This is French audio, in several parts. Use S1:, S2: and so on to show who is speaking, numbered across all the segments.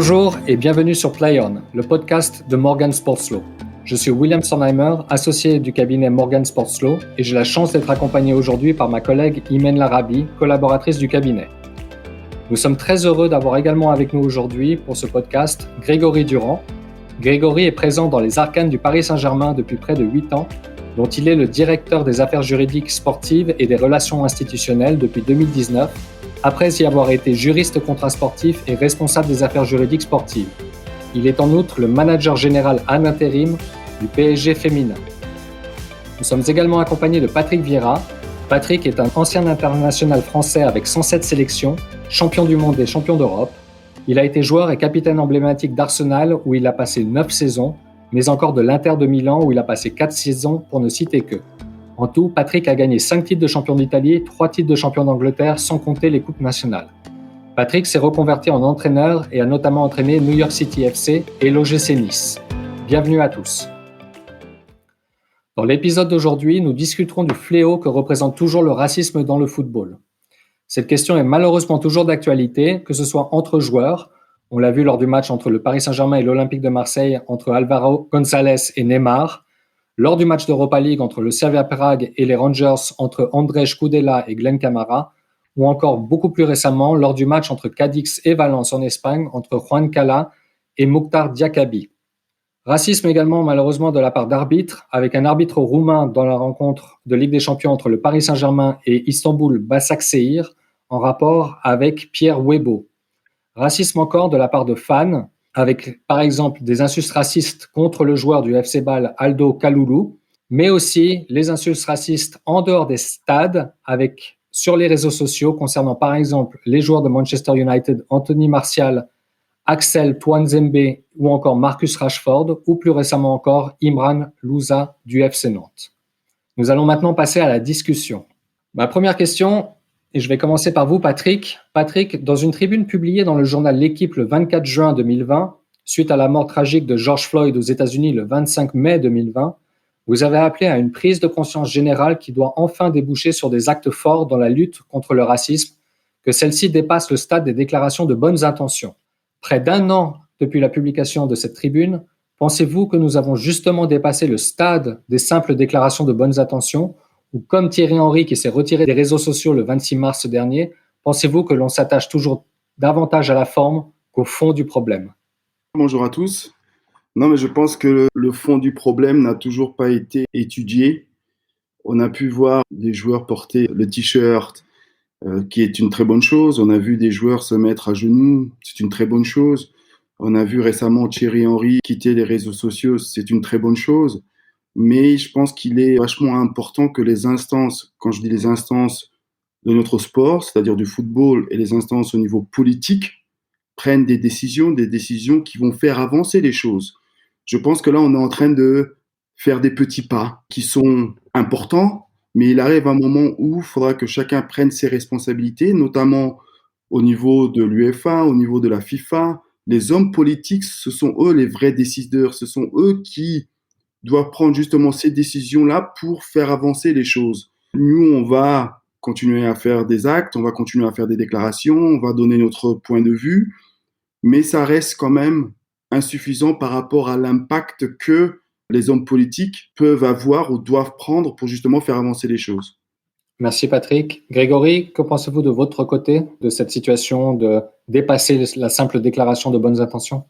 S1: Bonjour et bienvenue sur Play On, le podcast de Morgan Sports Law. Je suis William Sonnheimer, associé du cabinet Morgan Sports Law, et j'ai la chance d'être accompagné aujourd'hui par ma collègue Imen Larabi, collaboratrice du cabinet. Nous sommes très heureux d'avoir également avec nous aujourd'hui pour ce podcast Grégory Durand. Grégory est présent dans les arcanes du Paris Saint-Germain depuis près de 8 ans, dont il est le directeur des affaires juridiques sportives et des relations institutionnelles depuis 2019, après y avoir été juriste contrat sportif et responsable des affaires juridiques sportives. Il est en outre le manager général en intérim du PSG féminin. Nous sommes également accompagnés de Patrick Vieira. Patrick est un ancien international français avec 107 sélections, champion du monde et champion d'Europe. Il a été joueur et capitaine emblématique d'Arsenal où il a passé 9 saisons, mais encore de l'Inter de Milan où il a passé 4 saisons pour ne citer que. En tout, Patrick a gagné 5 titres de champion d'Italie, 3 titres de champion d'Angleterre, sans compter les coupes nationales. Patrick s'est reconverti en entraîneur et a notamment entraîné New York City FC et l'OGC Nice. Bienvenue à tous. Dans l'épisode d'aujourd'hui, nous discuterons du fléau que représente toujours le racisme dans le football. Cette question est malheureusement toujours d'actualité, que ce soit entre joueurs. On l'a vu lors du match entre le Paris Saint-Germain et l'Olympique de Marseille, entre Álvaro González et Neymar. Lors du match d'Europa League entre le Slavia Prague et les Rangers, entre Andrzej Kudela et Glenn Kamara, ou encore beaucoup plus récemment lors du match entre Cadix et Valence en Espagne, entre Juan Cala et Mukhtar Diakabi. Racisme également malheureusement de la part d'arbitres, avec un arbitre roumain dans la rencontre de Ligue des Champions entre le Paris Saint-Germain et Istanbul Başakşehir, en rapport avec Pierre Webo. Racisme encore de la part de fans, avec par exemple des insultes racistes contre le joueur du FC Bâle Aldo Kalulu, mais aussi les insultes racistes en dehors des stades, avec sur les réseaux sociaux concernant par exemple les joueurs de Manchester United Anthony Martial, Axel Tuanzembe ou encore Marcus Rashford, ou plus récemment encore Imran Louza du FC Nantes. Nous allons maintenant passer à la discussion. Ma première question, et je vais commencer par vous, Patrick. Patrick, dans une tribune publiée dans le journal L'Équipe le 24 juin 2020, suite à la mort tragique de George Floyd aux États-Unis le 25 mai 2020, vous avez appelé à une prise de conscience générale qui doit enfin déboucher sur des actes forts dans la lutte contre le racisme, que celle-ci dépasse le stade des déclarations de bonnes intentions. Près d'1 an depuis la publication de cette tribune, pensez-vous que nous avons justement dépassé le stade des simples déclarations de bonnes intentions, ou comme Thierry Henry qui s'est retiré des réseaux sociaux le 26 mars dernier, pensez-vous que l'on s'attache toujours davantage à la forme qu'au fond du problème ?
S2: Bonjour à tous. Non, mais je pense que le fond du problème n'a toujours pas été étudié. On a pu voir des joueurs porter le t-shirt, qui est une très bonne chose. On a vu des joueurs se mettre à genoux, c'est une très bonne chose. On a vu récemment Thierry Henry quitter les réseaux sociaux, c'est une très bonne chose. Mais je pense qu'il est vachement important que les instances, quand je dis les instances de notre sport, c'est-à-dire du football, et les instances au niveau politique, prennent des décisions qui vont faire avancer les choses. Je pense que là, on est en train de faire des petits pas qui sont importants, mais il arrive un moment où il faudra que chacun prenne ses responsabilités, notamment au niveau de l'UEFA, au niveau de la FIFA. Les hommes politiques, ce sont eux les vrais décideurs, ce sont eux qui doivent prendre justement ces décisions-là pour faire avancer les choses. Nous, on va continuer à faire des actes, on va continuer à faire des déclarations, on va donner notre point de vue, mais ça reste quand même insuffisant par rapport à l'impact que les hommes politiques peuvent avoir ou doivent prendre pour justement faire avancer les choses.
S1: Merci Patrick. Grégory, que pensez-vous de votre côté de cette situation de dépasser la simple déclaration de bonnes intentions ?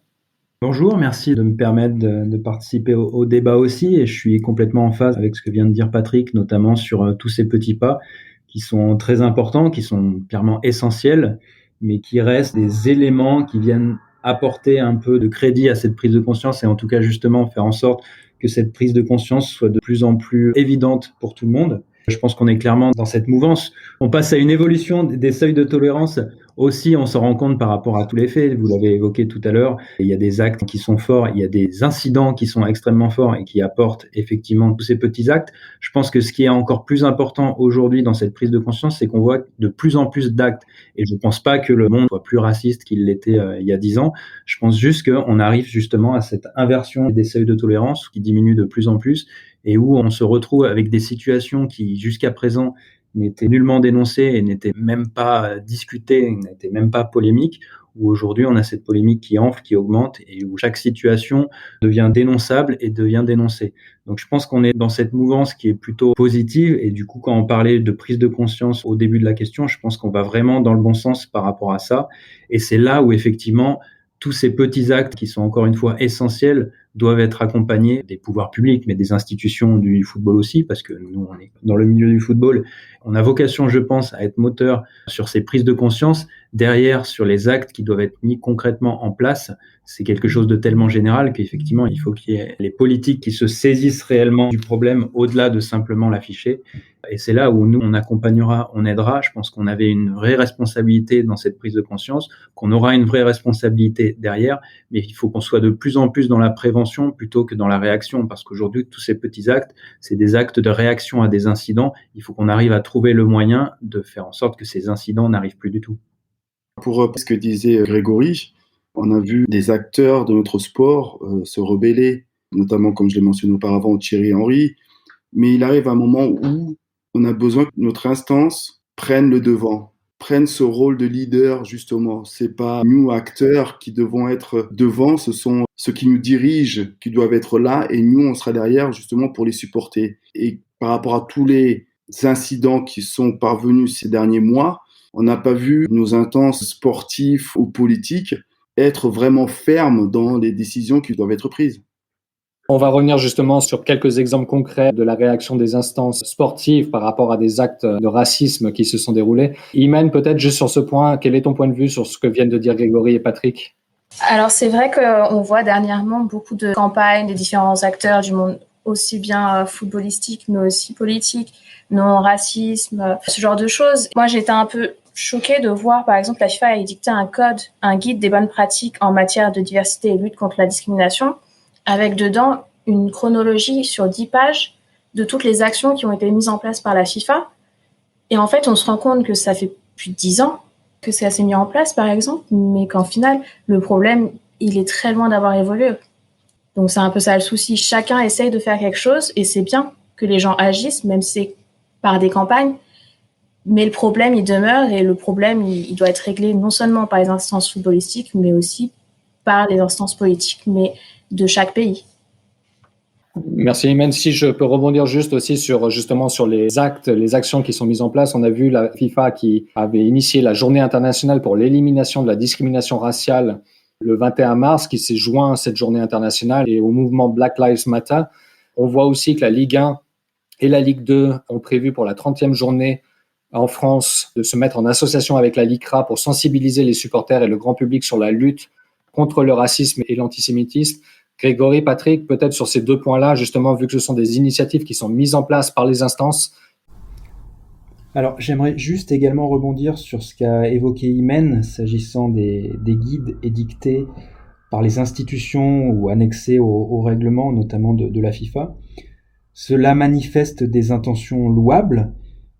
S3: Bonjour, merci de me permettre de participer au débat aussi, et je suis complètement en phase avec ce que vient de dire Patrick, notamment sur tous ces petits pas qui sont très importants, qui sont clairement essentiels, mais qui restent des éléments qui viennent apporter un peu de crédit à cette prise de conscience et en tout cas justement faire en sorte que cette prise de conscience soit de plus en plus évidente pour tout le monde. Je pense qu'on est clairement dans cette mouvance. On passe à une évolution des seuils de tolérance. Aussi, on s'en rend compte par rapport à tous les faits. Vous l'avez évoqué tout à l'heure. Il y a des actes qui sont forts, il y a des incidents qui sont extrêmement forts et qui apportent effectivement tous ces petits actes. Je pense que ce qui est encore plus important aujourd'hui dans cette prise de conscience, c'est qu'on voit de plus en plus d'actes. Et je ne pense pas que le monde soit plus raciste qu'il l'était il y a 10 ans. Je pense juste qu'on arrive justement à cette inversion des seuils de tolérance qui diminue de plus en plus, et où on se retrouve avec des situations qui, jusqu'à présent, n'était nullement dénoncé et n'était même pas discuté, n'était même pas polémique, où aujourd'hui on a cette polémique qui enfle, qui augmente et où chaque situation devient dénonçable et devient dénoncée. Donc je pense qu'on est dans cette mouvance qui est plutôt positive et du coup quand on parlait de prise de conscience au début de la question, je pense qu'on va vraiment dans le bon sens par rapport à ça et c'est là où effectivement tous ces petits actes qui sont encore une fois essentiels doivent être accompagnés des pouvoirs publics, mais des institutions du football aussi, parce que nous, on est dans le milieu du football. On a vocation, je pense, à être moteur sur ces prises de conscience. Derrière, sur les actes qui doivent être mis concrètement en place, c'est quelque chose de tellement général qu'effectivement, il faut qu'il y ait les politiques qui se saisissent réellement du problème au-delà de simplement l'afficher. Et c'est là où nous, on accompagnera, on aidera. Je pense qu'on avait une vraie responsabilité dans cette prise de conscience, qu'on aura une vraie responsabilité derrière, mais il faut qu'on soit de plus en plus dans la prévention plutôt que dans la réaction, parce qu'aujourd'hui, tous ces petits actes, c'est des actes de réaction à des incidents. Il faut qu'on arrive à trouver le moyen de faire en sorte que ces incidents n'arrivent plus du tout.
S2: Pour ce que disait Grégory, on a vu des acteurs de notre sport se rebeller, notamment, comme je l'ai mentionné auparavant, Thierry Henry, mais il arrive un moment où on a besoin que notre instance prenne le devant, prenne ce rôle de leader, justement. C'est pas nous, acteurs, qui devons être devant, ce sont ceux qui nous dirigent, qui doivent être là, et nous, on sera derrière, justement, pour les supporter. Et par rapport à tous les incidents qui sont parvenus ces derniers mois, on n'a pas vu nos instances sportives ou politiques être vraiment fermes dans les décisions qui doivent être prises.
S1: On va revenir justement sur quelques exemples concrets de la réaction des instances sportives par rapport à des actes de racisme qui se sont déroulés. Imen, peut-être juste sur ce point, quel est ton point de vue sur ce que viennent de dire Grégory et Patrick ?
S4: Alors c'est vrai qu'on voit dernièrement beaucoup de campagnes des différents acteurs du monde, aussi bien footballistique, mais aussi politique, non-racisme, ce genre de choses. Moi, j'étais un peu choquée de voir, par exemple, la FIFA a édicté un guide des bonnes pratiques en matière de diversité et lutte contre la discrimination, avec dedans une chronologie sur 10 pages de toutes les actions qui ont été mises en place par la FIFA. Et en fait, on se rend compte que ça fait plus de 10 ans que ça s'est mis en place, par exemple, mais qu'en final, le problème, il est très loin d'avoir évolué. Donc c'est un peu ça le souci. Chacun essaye de faire quelque chose et c'est bien que les gens agissent, même si c'est par des campagnes. Mais le problème, il demeure et le problème, il doit être réglé non seulement par les instances footballistiques, mais aussi par les instances politiques, mais de chaque pays.
S1: Merci Imen. Si je peux rebondir juste aussi sur les actes, les actions qui sont mises en place. On a vu la FIFA qui avait initié la journée internationale pour l'élimination de la discrimination raciale le 21 mars, qui s'est joint à cette journée internationale et au mouvement Black Lives Matter. On voit aussi que la Ligue 1 et la Ligue 2 ont prévu pour la 30e journée en France de se mettre en association avec la LICRA pour sensibiliser les supporters et le grand public sur la lutte contre le racisme et l'antisémitisme. Grégory, Patrick, peut-être sur ces deux points-là, justement, vu que ce sont des initiatives qui sont mises en place par les instances.
S3: Alors, j'aimerais juste également rebondir sur ce qu'a évoqué Imen, s'agissant des guides édictés par les institutions ou annexés au règlement, notamment de la FIFA. Cela manifeste des intentions louables,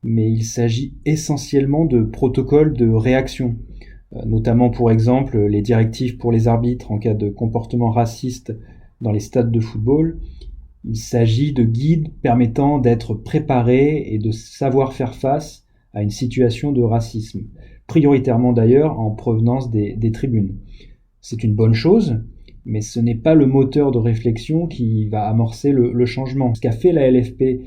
S3: mais il s'agit essentiellement de protocoles de réaction, notamment pour exemple les directives pour les arbitres en cas de comportement raciste dans les stades de football. Il s'agit de guides permettant d'être préparés et de savoir faire face à une situation de racisme, prioritairement d'ailleurs en provenance des tribunes. C'est une bonne chose, mais ce n'est pas le moteur de réflexion qui va amorcer le changement. Ce qu'a fait la LFP,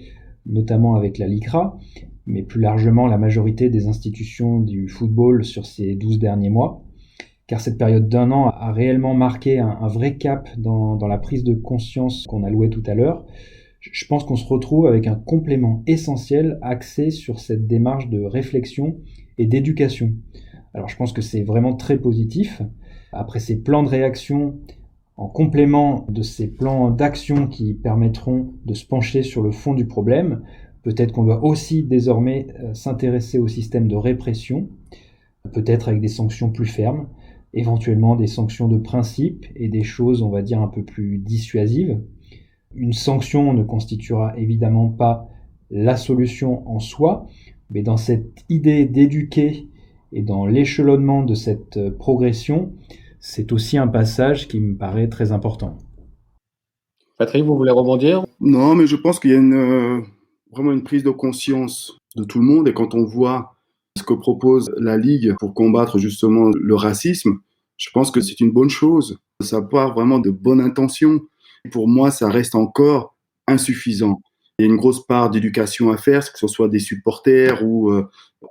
S3: notamment avec la LICRA, mais plus largement la majorité des institutions du football sur ces 12 derniers mois, car cette période d'un an a réellement marqué un vrai cap dans la prise de conscience qu'on allouait tout à l'heure. Je pense qu'on se retrouve avec un complément essentiel axé sur cette démarche de réflexion et d'éducation. Alors je pense que c'est vraiment très positif. Après ces plans de réaction, en complément de ces plans d'action qui permettront de se pencher sur le fond du problème, peut-être qu'on doit aussi désormais s'intéresser au système de répression, peut-être avec des sanctions plus fermes, éventuellement des sanctions de principe et des choses, on va dire, un peu plus dissuasives. Une sanction ne constituera évidemment pas la solution en soi, mais dans cette idée d'éduquer et dans l'échelonnement de cette progression, c'est aussi un passage qui me paraît très important.
S1: Patrick, vous voulez rebondir ?
S2: Non, mais je pense qu'il y a vraiment une prise de conscience de tout le monde. Et quand on voit ce que propose la Ligue pour combattre justement le racisme, je pense que c'est une bonne chose. Ça part vraiment de bonnes intentions. Pour moi, ça reste encore insuffisant. Il y a une grosse part d'éducation à faire, que ce soit des supporters ou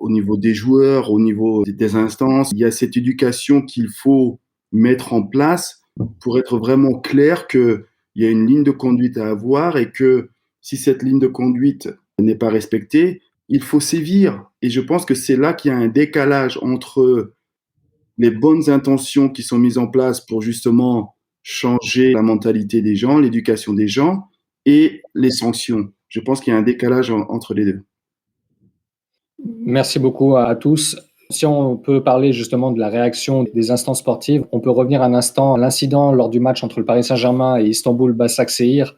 S2: au niveau des joueurs, au niveau des instances. Il y a cette éducation qu'il faut mettre en place pour être vraiment clair qu'il y a une ligne de conduite à avoir et que si cette ligne de conduite n'est pas respectée, il faut sévir. Et je pense que c'est là qu'il y a un décalage entre les bonnes intentions qui sont mises en place pour justement changer la mentalité des gens, l'éducation des gens et les sanctions. Je pense qu'il y a un décalage entre les deux.
S1: Merci beaucoup à tous. Si on peut parler justement de la réaction des instances sportives, on peut revenir un instant à l'incident lors du match entre le Paris Saint-Germain et Istanbul Başakşehir.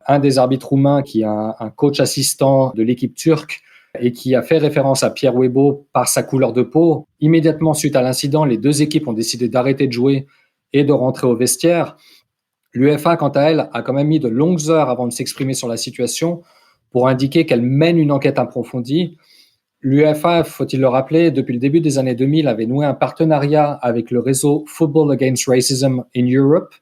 S1: Un des arbitres roumains qui est un coach assistant de l'équipe turque et qui a fait référence à Pierre Webo par sa couleur de peau. Immédiatement suite à l'incident, les deux équipes ont décidé d'arrêter de jouer et de rentrer au vestiaire. L'UEFA, quant à elle, a quand même mis de longues heures avant de s'exprimer sur la situation pour indiquer qu'elle mène une enquête approfondie. L'UEFA, faut-il le rappeler, depuis le début des années 2000, avait noué un partenariat avec le réseau Football Against Racism in Europe,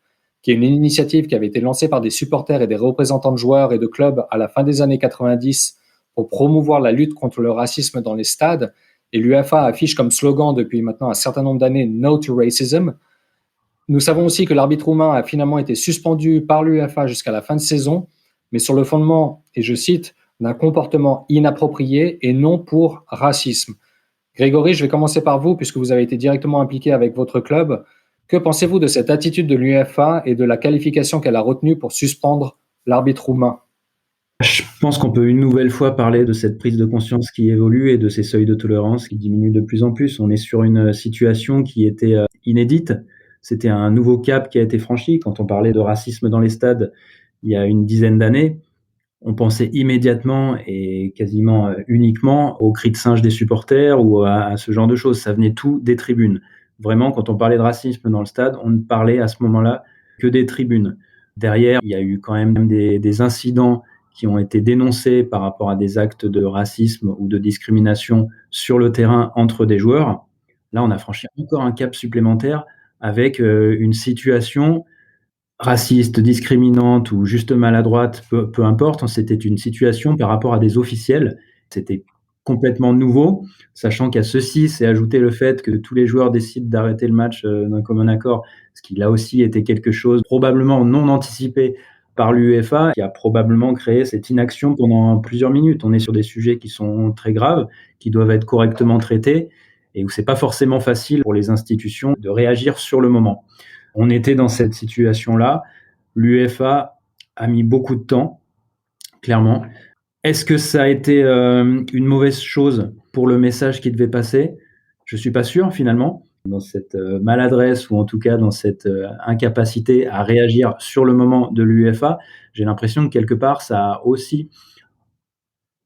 S1: qui est une initiative qui avait été lancée par des supporters et des représentants de joueurs et de clubs à la fin des années 90 pour promouvoir la lutte contre le racisme dans les stades. Et l'UEFA affiche comme slogan depuis maintenant un certain nombre d'années « No to Racism ». Nous savons aussi que l'arbitre roumain a finalement été suspendu par l'UEFA jusqu'à la fin de saison, mais sur le fondement, et je cite, d'un comportement inapproprié et non pour racisme. Grégory, je vais commencer par vous puisque vous avez été directement impliqué avec votre club. Que pensez-vous de cette attitude de l'UEFA et de la qualification qu'elle a retenue pour suspendre l'arbitre roumain ?
S3: Je pense qu'on peut une nouvelle fois parler de cette prise de conscience qui évolue et de ces seuils de tolérance qui diminuent de plus en plus. On est sur une situation qui était inédite. C'était un nouveau cap qui a été franchi. Quand on parlait de racisme dans les stades il y a une dizaine d'années, on pensait immédiatement et quasiment uniquement aux cris de singe des supporters ou à ce genre de choses. Ça venait tout des tribunes. Vraiment, quand on parlait de racisme dans le stade, on ne parlait à ce moment-là que des tribunes. Derrière, il y a eu quand même des incidents qui ont été dénoncés par rapport à des actes de racisme ou de discrimination sur le terrain entre des joueurs. Là, on a franchi encore un cap supplémentaire avec une situation raciste, discriminante ou juste maladroite, peu importe. C'était une situation par rapport à des officiels. C'était complètement nouveau, sachant qu'à ceci s'est ajouté le fait que tous les joueurs décident d'arrêter le match d'un commun accord, ce qui là aussi était quelque chose probablement non anticipé par l'UEFA, qui a probablement créé cette inaction pendant plusieurs minutes. On est sur des sujets qui sont très graves, qui doivent être correctement traités, et où c'est pas forcément facile pour les institutions de réagir sur le moment. On était dans cette situation-là. L'UEFA a mis beaucoup de temps, clairement. Est-ce que ça a été une mauvaise chose pour le message qui devait passer ? Je ne suis pas sûr, finalement. Dans cette maladresse ou en tout cas dans cette incapacité à réagir sur le moment de l'UEFA, j'ai l'impression que quelque part, ça a aussi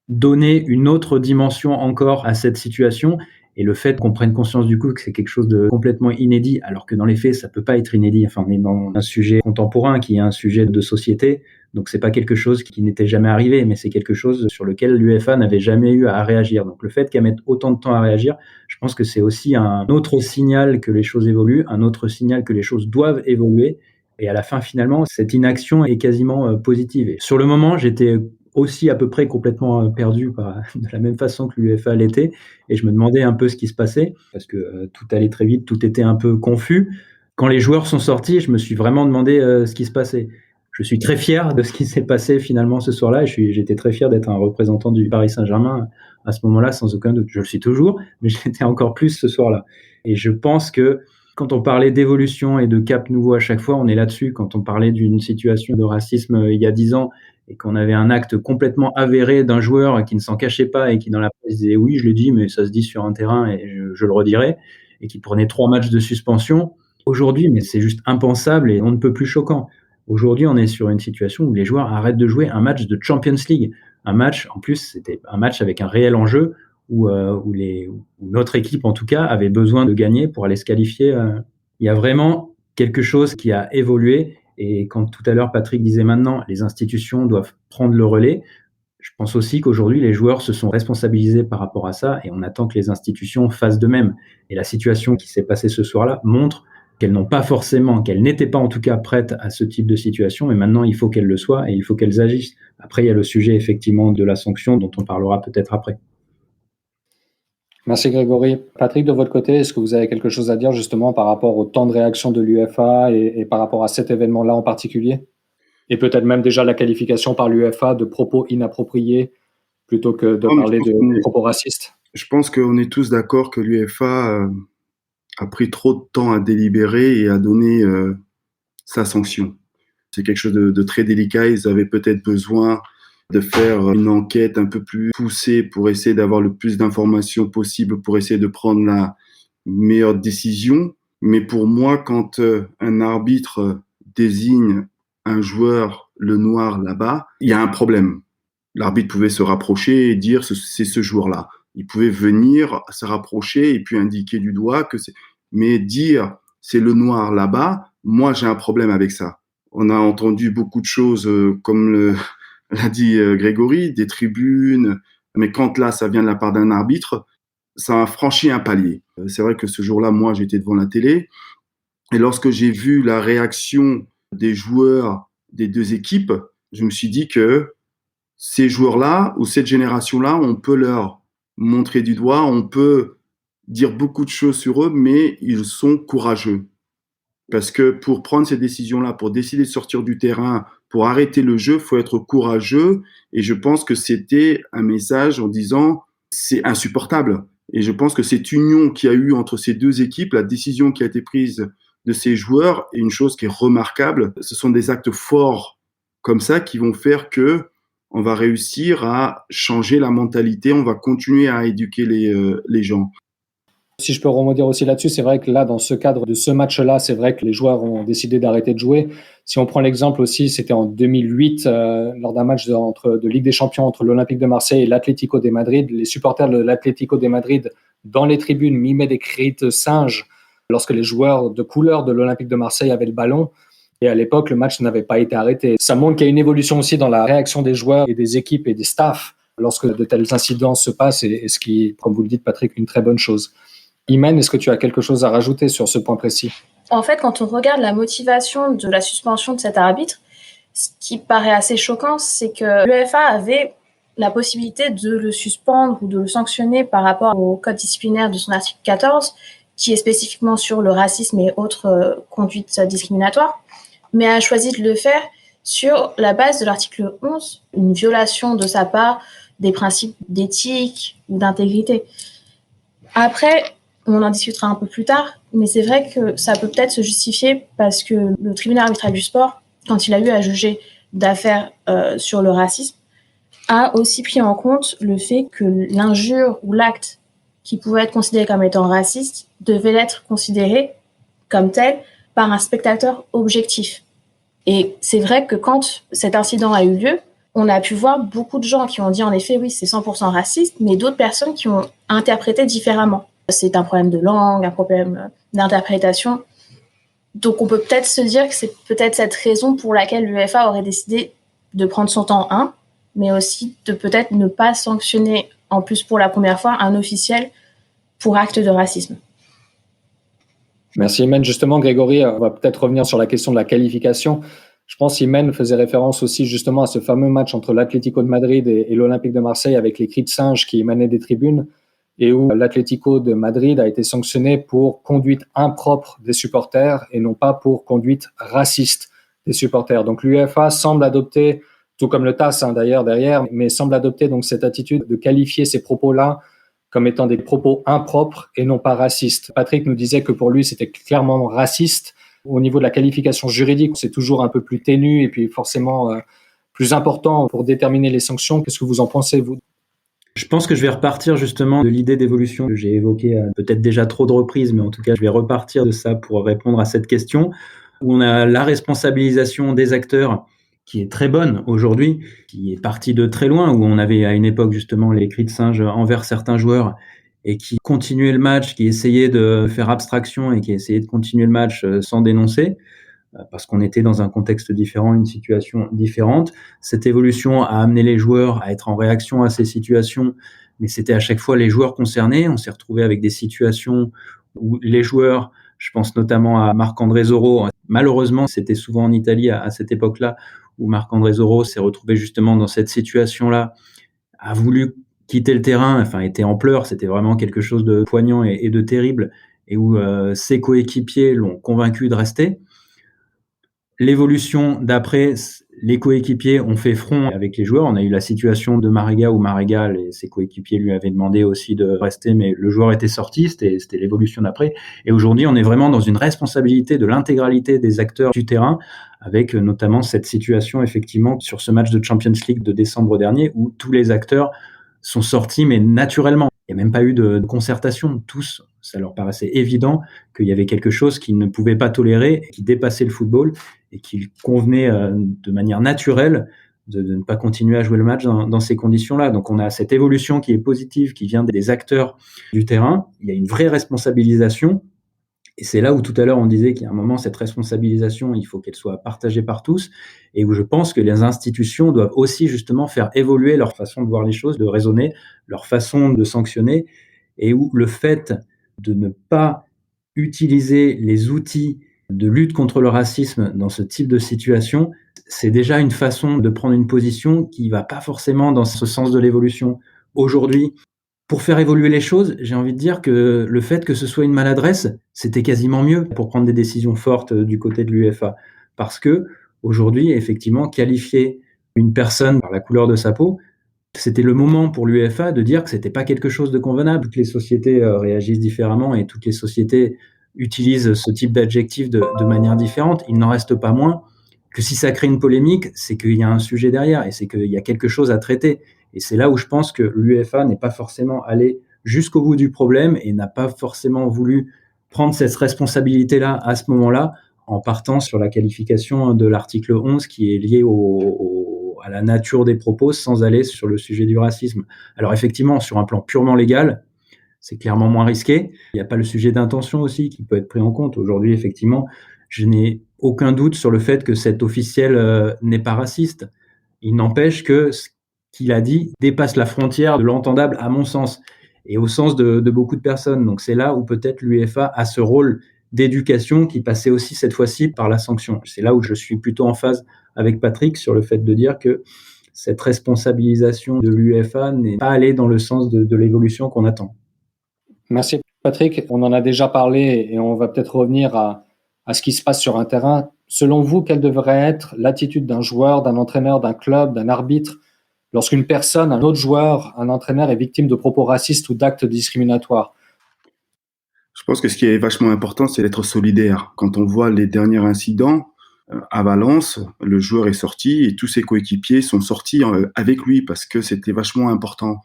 S3: donné une autre dimension encore à cette situation. Et le fait qu'on prenne conscience du coup que c'est quelque chose de complètement inédit, alors que dans les faits, ça peut pas être inédit. Enfin, on est dans un sujet contemporain qui est un sujet de société. Donc, c'est pas quelque chose qui n'était jamais arrivé, mais c'est quelque chose sur lequel l'UEFA n'avait jamais eu à réagir. Donc, le fait qu'elle mette autant de temps à réagir, je pense que c'est aussi un autre signal que les choses évoluent, un autre signal que les choses doivent évoluer. Et à la fin, finalement, cette inaction est quasiment positive. Et sur le moment, j'étais aussi à peu près complètement perdu de la même façon que l'UEFA l'était, et je me demandais un peu ce qui se passait, parce que tout allait très vite, tout était un peu confus. Quand les joueurs sont sortis, je me suis vraiment demandé ce qui se passait. Je suis très fier de ce qui s'est passé finalement ce soir-là, et j'étais très fier d'être un représentant du Paris Saint-Germain à ce moment-là, sans aucun doute. Je le suis toujours, mais je l'étais encore plus ce soir-là. Et je pense que quand on parlait d'évolution et de cap nouveau à chaque fois, on est là-dessus. Quand on parlait d'une situation de racisme il y a 10 ans, et qu'on avait un acte complètement avéré d'un joueur qui ne s'en cachait pas et qui dans la presse disait oui, je l'ai dit, mais ça se dit sur un terrain et je le redirai, et qui prenait 3 matchs de suspension. Aujourd'hui, mais c'est juste impensable et on ne peut plus choquant. Aujourd'hui, on est sur une situation où les joueurs arrêtent de jouer un match de Champions League. Un match, en plus, c'était un match avec un réel enjeu où notre équipe, en tout cas, avait besoin de gagner pour aller se qualifier. Il y a vraiment quelque chose qui a évolué. Et quand tout à l'heure, Patrick disait maintenant, les institutions doivent prendre le relais, je pense aussi qu'aujourd'hui, les joueurs se sont responsabilisés par rapport à ça et on attend que les institutions fassent de même. Et la situation qui s'est passée ce soir-là montre qu'elles n'étaient pas en tout cas prêtes à ce type de situation, mais maintenant il faut qu'elles le soient et il faut qu'elles agissent. Après, il y a le sujet effectivement de la sanction dont on parlera peut-être après.
S1: Merci Grégory. Patrick, de votre côté, est-ce que vous avez quelque chose à dire justement par rapport au temps de réaction de l'UEFA et par rapport à cet événement-là en particulier? Et peut-être même déjà la qualification par l'UEFA de propos inappropriés plutôt que de parler de propos racistes?
S2: Je pense qu'on est tous d'accord que l'UEFA a pris trop de temps à délibérer et à donner sa sanction. C'est quelque chose de très délicat. Ils avaient peut-être besoin de faire une enquête un peu plus poussée pour essayer d'avoir le plus d'informations possible pour essayer de prendre la meilleure décision. Mais pour moi, quand un arbitre désigne un joueur le noir là-bas, il y a un problème. L'arbitre pouvait se rapprocher et dire c'est ce joueur-là. Il pouvait venir se rapprocher et puis indiquer du doigt que c'est. Mais dire c'est le noir là-bas, moi j'ai un problème avec ça. On a entendu beaucoup de choses comme l'a dit Grégory, des tribunes, mais quand là ça vient de la part d'un arbitre, ça a franchi un palier. C'est vrai que ce jour-là, moi j'étais devant la télé et lorsque j'ai vu la réaction des joueurs des deux équipes, je me suis dit que ces joueurs-là ou cette génération-là, on peut leur montrer du doigt, on peut dire beaucoup de choses sur eux, mais ils sont courageux. Parce que pour prendre ces décisions-là, pour décider de sortir du terrain, pour arrêter le jeu, il faut être courageux. Et je pense que c'était un message en disant c'est insupportable. Et je pense que cette union qu'il y a eu entre ces deux équipes, la décision qui a été prise de ces joueurs est une chose qui est remarquable. Ce sont des actes forts comme ça qui vont faire que on va réussir à changer la mentalité, on va continuer à éduquer les gens.
S1: Si je peux rebondir aussi là-dessus, c'est vrai que là, dans ce cadre de ce match-là, c'est vrai que les joueurs ont décidé d'arrêter de jouer. Si on prend l'exemple aussi, c'était en 2008, lors d'un match de Ligue des Champions entre l'Olympique de Marseille et l'Atlético de Madrid. Les supporters de l'Atlético de Madrid, dans les tribunes, mimaient des cris de singes lorsque les joueurs de couleur de l'Olympique de Marseille avaient le ballon. Et à l'époque, le match n'avait pas été arrêté. Ça montre qu'il y a une évolution aussi dans la réaction des joueurs et des équipes et des staffs lorsque de tels incidents se passent, et ce qui est, comme vous le dites, Patrick, une très bonne chose. Imen, est-ce que tu as quelque chose à rajouter sur ce point précis?
S4: En fait, quand on regarde la motivation de la suspension de cet arbitre, ce qui paraît assez choquant, c'est que l'UEFA avait la possibilité de le suspendre ou de le sanctionner par rapport au code disciplinaire de son article 14, qui est spécifiquement sur le racisme et autres conduites discriminatoires, mais a choisi de le faire sur la base de l'article 11, une violation de sa part des principes d'éthique ou d'intégrité. Après, on en discutera un peu plus tard, mais c'est vrai que ça peut peut-être se justifier parce que le tribunal arbitral du sport, quand il a eu à juger d'affaires sur le racisme, a aussi pris en compte le fait que l'injure ou l'acte qui pouvait être considéré comme étant raciste devait être considéré comme tel par un spectateur objectif. Et c'est vrai que quand cet incident a eu lieu, on a pu voir beaucoup de gens qui ont dit en effet oui, c'est 100% raciste, mais d'autres personnes qui ont interprété différemment. C'est un problème de langue, un problème d'interprétation. Donc on peut peut-être se dire que c'est peut-être cette raison pour laquelle l'UEFA aurait décidé de prendre son temps, mais aussi de peut-être ne pas sanctionner, en plus pour la première fois, un officiel pour acte de racisme.
S1: Merci Imen. Justement, Grégory, on va peut-être revenir sur la question de la qualification. Je pense qu'Imen faisait référence aussi justement à ce fameux match entre l'Atlético de Madrid et l'Olympique de Marseille avec les cris de singe qui émanaient des tribunes et où l'Atlético de Madrid a été sanctionné pour conduite impropre des supporters et non pas pour conduite raciste des supporters. Donc l'UEFA semble adopter, tout comme le TAS d'ailleurs derrière, mais semble adopter donc cette attitude de qualifier ces propos-là comme étant des propos impropres et non pas racistes. Patrick nous disait que pour lui, c'était clairement raciste. Au niveau de la qualification juridique, c'est toujours un peu plus ténu et puis forcément plus important pour déterminer les sanctions. Qu'est-ce que vous en pensez, vous?
S3: Je pense que je vais repartir justement de l'idée d'évolution que j'ai évoquée peut-être déjà trop de reprises, mais en tout cas, je vais repartir de ça pour répondre à cette question, où on a la responsabilisation des acteurs qui est très bonne aujourd'hui, qui est partie de très loin, où on avait à une époque justement les cris de singe envers certains joueurs et qui continuaient le match, qui essayaient de faire abstraction et qui essayaient de continuer le match sans dénoncer. parce qu'on était dans un contexte différent, une situation différente. Cette évolution a amené les joueurs à être en réaction à ces situations, mais c'était à chaque fois les joueurs concernés. On s'est retrouvé avec des situations où les joueurs, je pense notamment à Marc-André Zorro, malheureusement c'était souvent en Italie à cette époque-là, où Marc-André Zorro s'est retrouvé justement dans cette situation-là, a voulu quitter le terrain, enfin était en pleurs, c'était vraiment quelque chose de poignant et de terrible, et où ses coéquipiers l'ont convaincu de rester. L'évolution d'après, les coéquipiers ont fait front avec les joueurs. On a eu la situation de Marega où Marega et ses coéquipiers lui avaient demandé aussi de rester, mais le joueur était sorti, c'était l'évolution d'après. Et aujourd'hui, on est vraiment dans une responsabilité de l'intégralité des acteurs du terrain, avec notamment cette situation effectivement sur ce match de Champions League de décembre dernier où tous les acteurs sont sortis, mais naturellement. Il n'y a même pas eu de concertation. Tous, ça leur paraissait évident qu'il y avait quelque chose qu'ils ne pouvaient pas tolérer, qui dépassait le football et qu'il convenait de manière naturelle de ne pas continuer à jouer le match dans ces conditions-là. Donc on a cette évolution qui est positive, qui vient des acteurs du terrain. Il y a une vraie responsabilisation. Et c'est là où tout à l'heure on disait qu'il y a un moment, cette responsabilisation, il faut qu'elle soit partagée par tous, et où je pense que les institutions doivent aussi justement faire évoluer leur façon de voir les choses, de raisonner, leur façon de sanctionner, et où le fait de ne pas utiliser les outils de lutte contre le racisme dans ce type de situation, c'est déjà une façon de prendre une position qui ne va pas forcément dans ce sens de l'évolution. Aujourd'hui, pour faire évoluer les choses, j'ai envie de dire que le fait que ce soit une maladresse, c'était quasiment mieux pour prendre des décisions fortes du côté de l'UEFA. Parce que aujourd'hui, effectivement, qualifier une personne par la couleur de sa peau, c'était le moment pour l'UEFA de dire que c'était pas quelque chose de convenable. Toutes les sociétés réagissent différemment et toutes les sociétés utilisent ce type d'adjectif de manière différente. Il n'en reste pas moins que si ça crée une polémique, c'est qu'il y a un sujet derrière et c'est qu'il y a quelque chose à traiter. Et c'est là où je pense que l'UEFA n'est pas forcément allé jusqu'au bout du problème et n'a pas forcément voulu prendre cette responsabilité-là à ce moment-là, en partant sur la qualification de l'article 11 qui est lié à la nature des propos sans aller sur le sujet du racisme. Alors effectivement, sur un plan purement légal, c'est clairement moins risqué. Il n'y a pas le sujet d'intention aussi qui peut être pris en compte. Aujourd'hui, effectivement, je n'ai aucun doute sur le fait que cet officiel n'est pas raciste. Il n'empêche que ce qu'il a dit dépasse la frontière de l'entendable à mon sens et au sens de beaucoup de personnes. Donc c'est là où peut-être l'UEFA a ce rôle d'éducation qui passait aussi cette fois-ci par la sanction. C'est là où je suis plutôt en phase avec Patrick sur le fait de dire que cette responsabilisation de l'UEFA n'est pas allée dans le sens de l'évolution qu'on attend.
S1: Merci Patrick. On en a déjà parlé et on va peut-être revenir à ce qui se passe sur un terrain. Selon vous, quelle devrait être l'attitude d'un joueur, d'un entraîneur, d'un club, d'un arbitre lorsqu'une personne, un autre joueur, un entraîneur est victime de propos racistes ou d'actes discriminatoires?
S2: Je pense que ce qui est vachement important, c'est d'être solidaire. Quand on voit les derniers incidents à Valence, le joueur est sorti et tous ses coéquipiers sont sortis avec lui parce que c'était vachement important.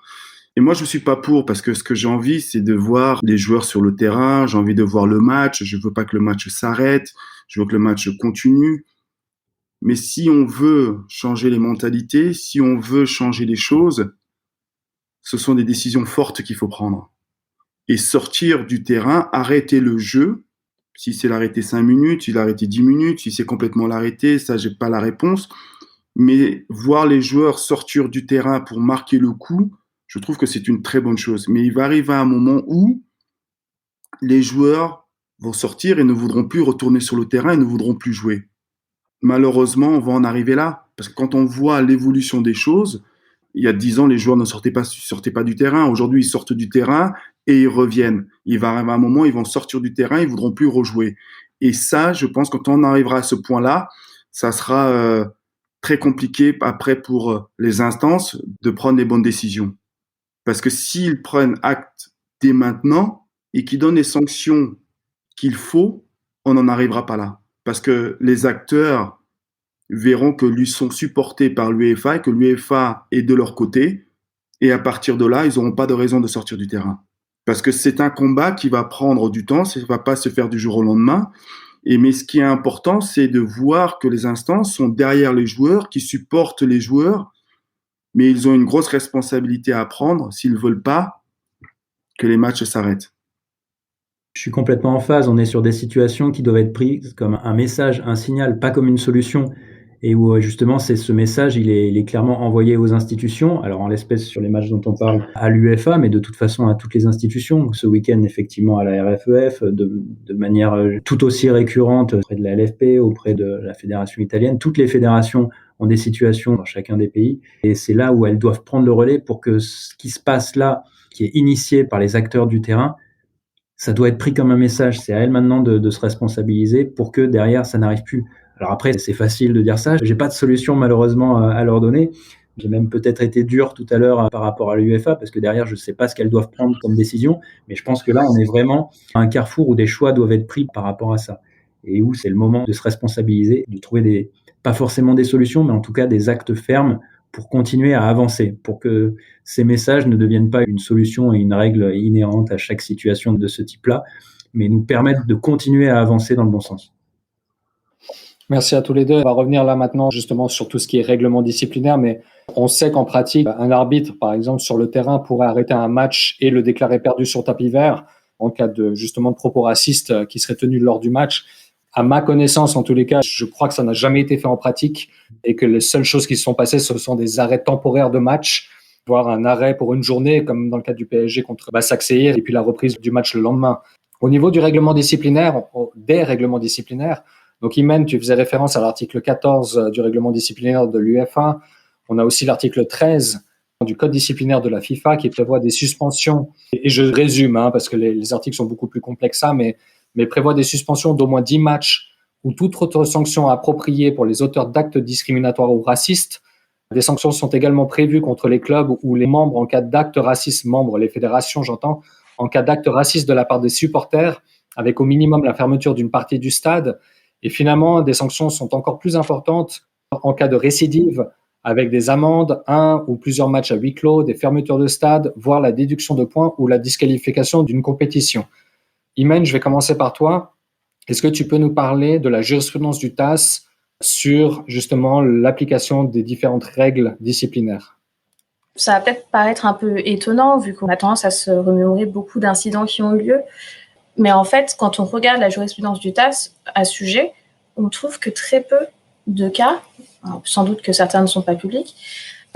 S2: Et moi, je suis pas pour parce que ce que j'ai envie, c'est de voir les joueurs sur le terrain. J'ai envie de voir le match. Je veux pas que le match s'arrête. Je veux que le match continue. Mais si on veut changer les mentalités, si on veut changer les choses, ce sont des décisions fortes qu'il faut prendre. Et sortir du terrain, arrêter le jeu. Si c'est l'arrêter 5 minutes, si l'arrêter 10 minutes, si c'est complètement l'arrêter, ça, j'ai pas la réponse. Mais voir les joueurs sortir du terrain pour marquer le coup, je trouve que c'est une très bonne chose. Mais il va arriver un moment où les joueurs vont sortir et ne voudront plus retourner sur le terrain et ne voudront plus jouer. Malheureusement, on va en arriver là. Parce que quand on voit l'évolution des choses, il y a 10 ans, les joueurs ne sortaient pas du terrain. Aujourd'hui, ils sortent du terrain et ils reviennent. Il va arriver un moment, ils vont sortir du terrain, ils voudront plus rejouer. Et ça, je pense, quand on arrivera à ce point-là, ça sera très compliqué après pour les instances de prendre les bonnes décisions. Parce que s'ils prennent acte dès maintenant et qu'ils donnent les sanctions qu'il faut, on n'en arrivera pas là. Parce que les acteurs verront que ils sont supportés par l'UEFA et que l'UEFA est de leur côté. Et à partir de là, ils n'auront pas de raison de sortir du terrain. Parce que c'est un combat qui va prendre du temps, ça ne va pas se faire du jour au lendemain. Mais ce qui est important, c'est de voir que les instances sont derrière les joueurs, qui supportent les joueurs, mais ils ont une grosse responsabilité à prendre s'ils ne veulent pas que les matchs s'arrêtent.
S3: Je suis complètement en phase. On est sur des situations qui doivent être prises comme un message, un signal, pas comme une solution. Et où justement, ce message, il est clairement envoyé aux institutions. Alors en l'espèce sur les matchs dont on parle à l'UEFA, mais de toute façon à toutes les institutions. Donc, ce week-end, effectivement, à la RFEF, de manière tout aussi récurrente auprès de la LFP, auprès de la fédération italienne. Toutes les fédérations ont des situations dans chacun des pays. Et c'est là où elles doivent prendre le relais pour que ce qui se passe là, qui est initié par les acteurs du terrain, ça doit être pris comme un message. C'est à elle maintenant de se responsabiliser pour que derrière, ça n'arrive plus. Alors après, c'est facile de dire ça. J'ai pas de solution malheureusement à leur donner. J'ai même peut-être été dur tout à l'heure par rapport à l'UEFA parce que derrière, je sais pas ce qu'elles doivent prendre comme décision. Mais je pense que là, on est vraiment à un carrefour où des choix doivent être pris par rapport à ça. Et où c'est le moment de se responsabiliser, de trouver pas forcément des solutions, mais en tout cas des actes fermes pour continuer à avancer, pour que ces messages ne deviennent pas une solution et une règle inhérente à chaque situation de ce type-là, mais nous permettent de continuer à avancer dans le bon sens.
S1: Merci à tous les deux. On va revenir là maintenant justement sur tout ce qui est règlement disciplinaire, mais on sait qu'en pratique, un arbitre, par exemple, sur le terrain pourrait arrêter un match et le déclarer perdu sur tapis vert en cas de justement de propos racistes qui seraient tenus lors du match. À ma connaissance, en tous les cas, je crois que ça n'a jamais été fait en pratique et que les seules choses qui se sont passées, ce sont des arrêts temporaires de match, voire un arrêt pour une journée, comme dans le cas du PSG contre Başakşehir, et puis la reprise du match le lendemain. Au niveau du règlement disciplinaire, des règlements disciplinaires, donc Imen, tu faisais référence à l'article 14 du règlement disciplinaire de l'UEFA. On a aussi l'article 13 du code disciplinaire de la FIFA qui prévoit des suspensions. Et je résume, parce que les articles sont beaucoup plus complexes mais prévoit des suspensions d'au moins 10 matchs ou toute autre sanction appropriée pour les auteurs d'actes discriminatoires ou racistes. Des sanctions sont également prévues contre les clubs ou les membres en cas d'actes racistes, les fédérations, j'entends, en cas d'actes racistes de la part des supporters, avec au minimum la fermeture d'une partie du stade. Et finalement, des sanctions sont encore plus importantes en cas de récidive, avec des amendes, 1 ou plusieurs matchs à huis clos, des fermetures de stade, voire la déduction de points ou la disqualification d'une compétition. Imen, je vais commencer par toi. Est-ce que tu peux nous parler de la jurisprudence du TAS sur justement l'application des différentes règles disciplinaires?
S4: Ça va peut-être paraître un peu étonnant vu qu'on a tendance à se remémorer beaucoup d'incidents qui ont eu lieu. Mais en fait, quand on regarde la jurisprudence du TAS à ce sujet, on trouve que très peu de cas, sans doute que certains ne sont pas publics.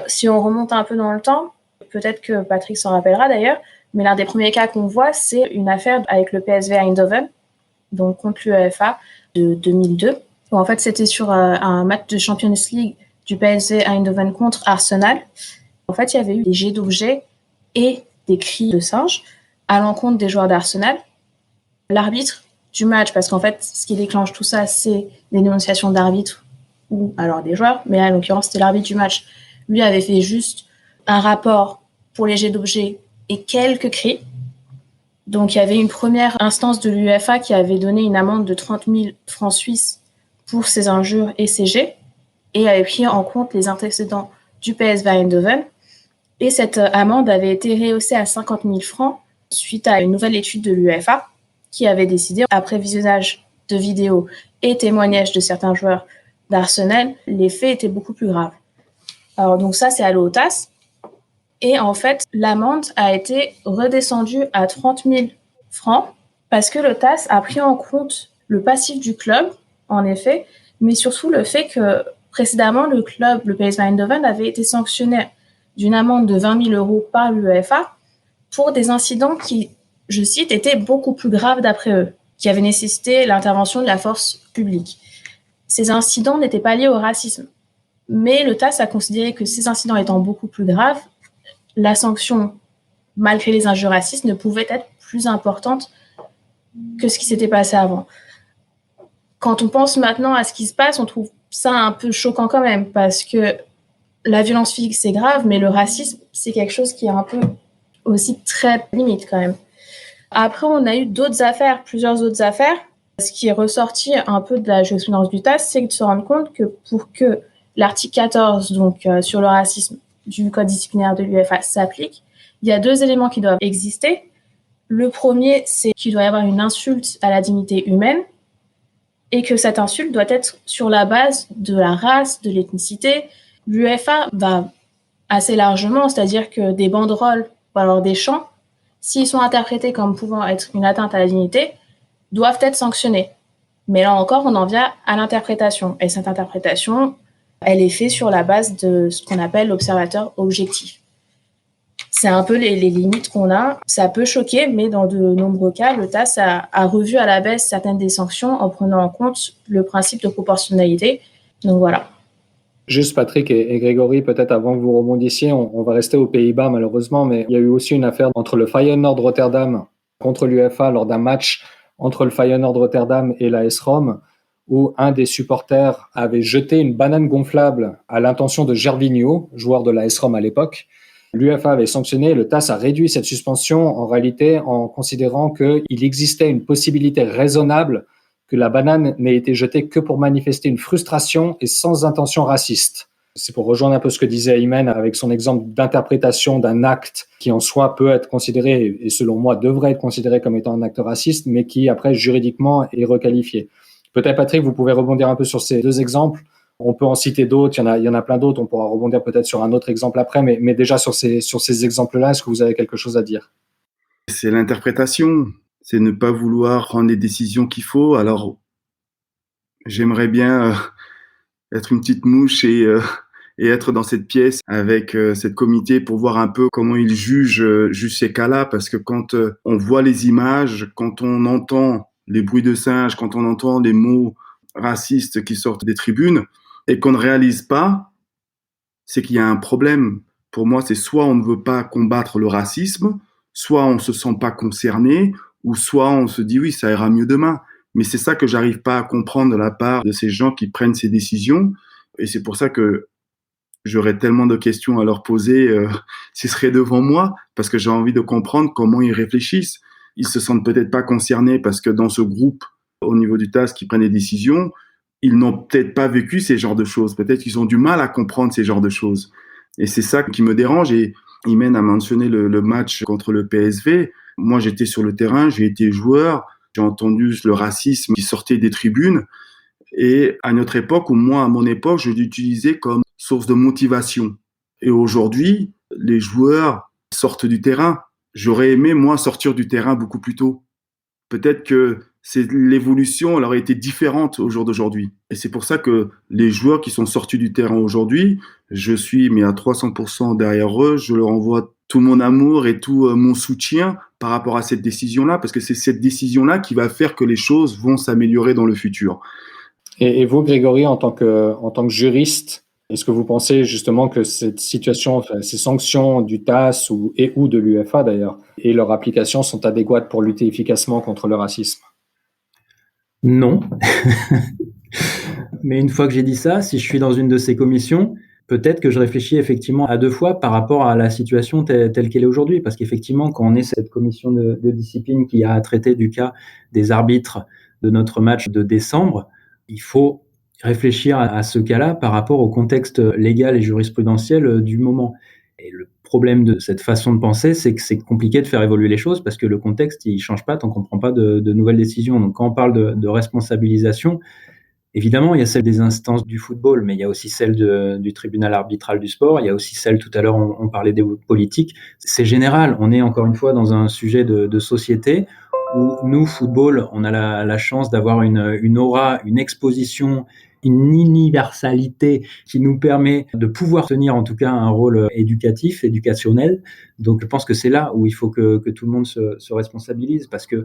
S4: Si on remonte un peu dans le temps, peut-être que Patrick s'en rappellera d'ailleurs, mais l'un des premiers cas qu'on voit, c'est une affaire avec le PSV Eindhoven, donc contre l'UEFA de 2002. Où en fait, c'était sur un match de Champions League du PSV Eindhoven contre Arsenal. En fait, il y avait eu des jets d'objets et des cris de singes à l'encontre des joueurs d'Arsenal. L'arbitre du match, parce qu'en fait, ce qui déclenche tout ça, c'est des dénonciations d'arbitres ou alors des joueurs, mais là, en l'occurrence, c'était l'arbitre du match. Lui avait fait juste un rapport pour les jets d'objets et quelques cris. Donc, il y avait une première instance de l'UEFA qui avait donné une amende de 30 000 francs suisses pour ces injures et ces jets et avait pris en compte les antécédents du PSV Eindhoven. Et cette amende avait été rehaussée à 50 000 francs suite à une nouvelle étude de l'UEFA qui avait décidé, après visionnage de vidéos et témoignages de certains joueurs d'Arsenal, les faits étaient beaucoup plus graves. Alors donc ça, c'est allé au TAS. Et en fait, l'amende a été redescendue à 30 000 francs parce que le TAS a pris en compte le passif du club, en effet, mais surtout le fait que précédemment, le club, le PSV Eindhoven, avait été sanctionné d'une amende de 20 000 € par l'UEFA pour des incidents qui, je cite, étaient beaucoup plus graves d'après eux, qui avaient nécessité l'intervention de la force publique. Ces incidents n'étaient pas liés au racisme, mais le TAS a considéré que ces incidents étant beaucoup plus graves, la sanction, malgré les injures racistes, ne pouvait être plus importante que ce qui s'était passé avant. Quand on pense maintenant à ce qui se passe, on trouve ça un peu choquant quand même, parce que la violence physique, c'est grave, mais le racisme, c'est quelque chose qui est un peu aussi très limite quand même. Après, on a eu plusieurs autres affaires. Ce qui est ressorti un peu de la jurisprudence du TAS, c'est de se rendre compte que pour que l'article 14, donc sur le racisme du code disciplinaire de l'UEFA s'applique, il y a 2 éléments qui doivent exister. Le premier, c'est qu'il doit y avoir une insulte à la dignité humaine et que cette insulte doit être sur la base de la race, de l'ethnicité. L'UEFA va assez largement, c'est-à-dire que des banderoles ou alors des chants s'ils sont interprétés comme pouvant être une atteinte à la dignité, doivent être sanctionnés. Mais là encore, on en vient à l'interprétation. Et cette interprétation, elle est faite sur la base de ce qu'on appelle l'observateur objectif. C'est un peu les limites qu'on a. Ça peut choquer, mais dans de nombreux cas, le TAS a revu à la baisse certaines des sanctions en prenant en compte le principe de proportionnalité. Donc voilà.
S1: Juste Patrick et Grégory, peut-être avant que vous rebondissiez, on va rester aux Pays-Bas malheureusement, mais il y a eu aussi une affaire entre le Feyenoord Rotterdam contre l'UEFA lors d'un match entre le Feyenoord Rotterdam et l'AS Rome, où un des supporters avait jeté une banane gonflable à l'intention de Gervinho, joueur de l'AS Rome à l'époque. L'UEFA avait sanctionné, le TAS a réduit cette suspension en réalité en considérant qu'il existait une possibilité raisonnable que la banane n'ait été jetée que pour manifester une frustration et sans intention raciste. C'est pour rejoindre un peu ce que disait Aymen avec son exemple d'interprétation d'un acte qui en soi peut être considéré, et selon moi devrait être considéré comme étant un acte raciste, mais qui après juridiquement est requalifié. Peut-être Patrick, vous pouvez rebondir un peu sur ces deux exemples. On peut en citer d'autres, il y en a plein d'autres, on pourra rebondir peut-être sur un autre exemple après, mais déjà sur ces exemples-là, est-ce que vous avez quelque chose à dire ?
S2: C'est l'interprétation, c'est ne pas vouloir prendre les décisions qu'il faut. Alors, j'aimerais bien être une petite mouche et être dans cette pièce avec cette comité pour voir un peu comment ils jugent ces cas-là, parce que quand on voit les images, quand on entend les bruits de singes, quand on entend les mots racistes qui sortent des tribunes et qu'on ne réalise pas, c'est qu'il y a un problème. Pour moi, c'est soit on ne veut pas combattre le racisme, soit on se sent pas concerné, ou soit on se dit oui, ça ira mieux demain. Mais c'est ça que j'arrive pas à comprendre de la part de ces gens qui prennent ces décisions. Et c'est pour ça que j'aurais tellement de questions à leur poser s'ils seraient devant moi, parce que j'ai envie de comprendre comment ils réfléchissent. Ils se sentent peut-être pas concernés parce que dans ce groupe, au niveau du TAS, qui prennent des décisions, ils n'ont peut-être pas vécu ces genres de choses. Peut-être qu'ils ont du mal à comprendre ces genres de choses. Et c'est ça qui me dérange. Et Imen a mentionné le match contre le PSV. Moi, j'étais sur le terrain, j'ai été joueur, j'ai entendu le racisme qui sortait des tribunes. Et à notre époque, ou moi, à mon époque, je l'utilisais comme source de motivation. Et aujourd'hui, les joueurs sortent du terrain. J'aurais aimé, moi, sortir du terrain beaucoup plus tôt. Peut-être que l'évolution elle aurait été différente au jour d'aujourd'hui. Et c'est pour ça que les joueurs qui sont sortis du terrain aujourd'hui, je suis mais à 300% derrière eux, je leur envoie tout mon amour et tout mon soutien par rapport à cette décision-là, parce que c'est cette décision-là qui va faire que les choses vont s'améliorer dans le futur.
S1: Et vous, Grégory, en tant que juriste, est-ce que vous pensez justement que cette situation, enfin, ces sanctions du TAS ou de l'UEFA d'ailleurs, et leur application sont adéquates pour lutter efficacement contre le racisme ?
S3: Non. Mais une fois que j'ai dit ça, si je suis dans une de ces commissions, peut-être que je réfléchis effectivement à deux fois par rapport à la situation telle qu'elle est aujourd'hui. Parce qu'effectivement, quand on est cette commission de discipline qui a traité du cas des arbitres de notre match de décembre, il faut réfléchir à ce cas-là par rapport au contexte légal et jurisprudentiel du moment. Et le problème de cette façon de penser, c'est que c'est compliqué de faire évoluer les choses parce que le contexte, il change pas tant qu'on prend pas de nouvelles décisions. Donc, quand on parle de responsabilisation, évidemment, il y a celle des instances du football, mais il y a aussi celle du tribunal arbitral du sport. Il y a aussi celle, tout à l'heure, on parlait des politiques. C'est général. On est encore une fois dans un sujet de société où nous, football, on a la chance d'avoir une aura, une exposition, une universalité qui nous permet de pouvoir tenir en tout cas un rôle éducatif, éducationnel. Donc je pense que c'est là où il faut que tout le monde se responsabilise, parce que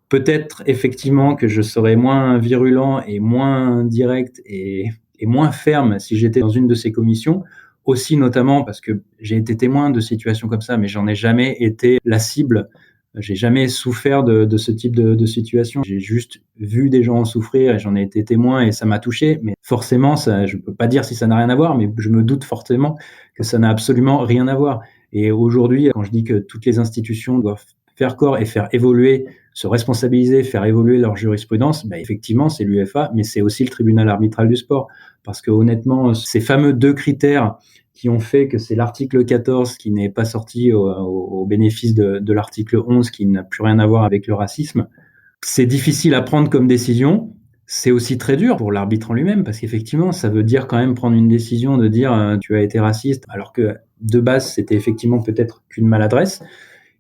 S3: peut-être effectivement que je serais moins virulent et moins direct et moins ferme si j'étais dans une de ces commissions, aussi notamment parce que j'ai été témoin de situations comme ça, mais j'en ai jamais été la cible. J'ai jamais souffert de ce type de situation. J'ai juste vu des gens en souffrir et j'en ai été témoin et ça m'a touché. Mais forcément, ça, je peux pas dire si ça n'a rien à voir, mais je me doute fortement que ça n'a absolument rien à voir. Et aujourd'hui, quand je dis que toutes les institutions doivent faire corps et faire évoluer, se responsabiliser, faire évoluer leur jurisprudence, effectivement, c'est l'UEFA, mais c'est aussi le tribunal arbitral du sport. Parce que honnêtement, ces fameux deux critères qui ont fait que c'est l'article 14 qui n'est pas sorti au bénéfice de l'article 11 qui n'a plus rien à voir avec le racisme. C'est difficile à prendre comme décision. C'est aussi très dur pour l'arbitre en lui-même parce qu'effectivement, ça veut dire quand même prendre une décision de dire tu as été raciste alors que de base, c'était effectivement peut-être qu'une maladresse.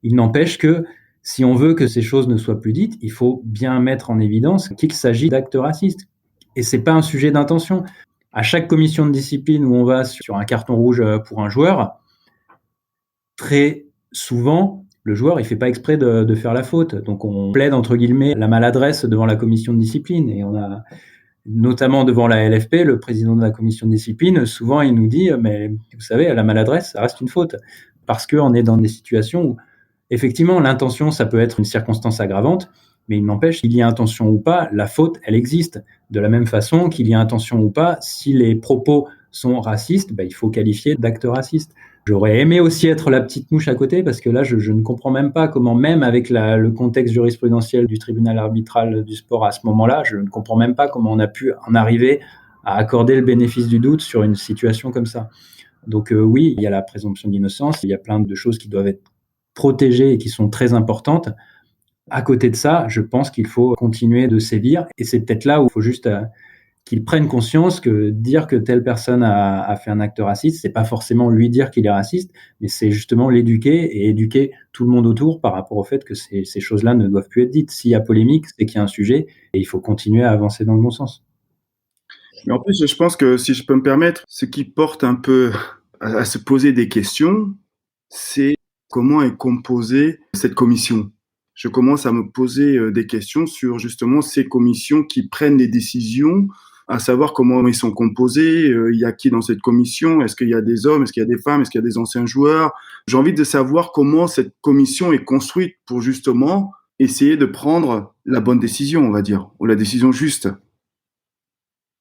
S3: Il n'empêche que si on veut que ces choses ne soient plus dites, il faut bien mettre en évidence qu'il s'agit d'actes racistes. Et c'est pas un sujet d'intention. À chaque commission de discipline où on va sur un carton rouge pour un joueur, très souvent, le joueur, il fait pas exprès de faire la faute. Donc, on plaide, entre guillemets, la maladresse devant la commission de discipline. Et on a, notamment devant la LFP, le président de la commission de discipline, souvent, il nous dit, mais vous savez, la maladresse, ça reste une faute. Parce qu'on est dans des situations où, effectivement, l'intention, ça peut être une circonstance aggravante, mais il n'empêche qu'il y ait intention ou pas, la faute, elle existe. De la même façon qu'il y ait intention ou pas, si les propos sont racistes, il faut qualifier d'actes racistes. J'aurais aimé aussi être la petite mouche à côté, parce que là, je ne comprends même pas comment, même avec le contexte jurisprudentiel du tribunal arbitral du sport à ce moment-là, je ne comprends même pas comment on a pu en arriver à accorder le bénéfice du doute sur une situation comme ça. Donc oui, il y a la présomption d'innocence, il y a plein de choses qui doivent être protégées et qui sont très importantes. À côté de ça, je pense qu'il faut continuer de sévir, et c'est peut-être là où il faut juste qu'ils prennent conscience que dire que telle personne a fait un acte raciste, c'est pas forcément lui dire qu'il est raciste, mais c'est justement l'éduquer et éduquer tout le monde autour par rapport au fait que ces choses-là ne doivent plus être dites. S'il y a polémique, c'est qu'il y a un sujet et il faut continuer à avancer dans le bon sens.
S2: Mais en plus, je pense que, si je peux me permettre, ce qui porte un peu à se poser des questions, c'est comment est composée cette commission. Je commence à me poser des questions sur justement ces commissions qui prennent des décisions, à savoir comment ils sont composés, il y a qui dans cette commission, est-ce qu'il y a des hommes, est-ce qu'il y a des femmes, est-ce qu'il y a des anciens joueurs. J'ai envie de savoir comment cette commission est construite pour justement essayer de prendre la bonne décision, on va dire, ou la décision juste.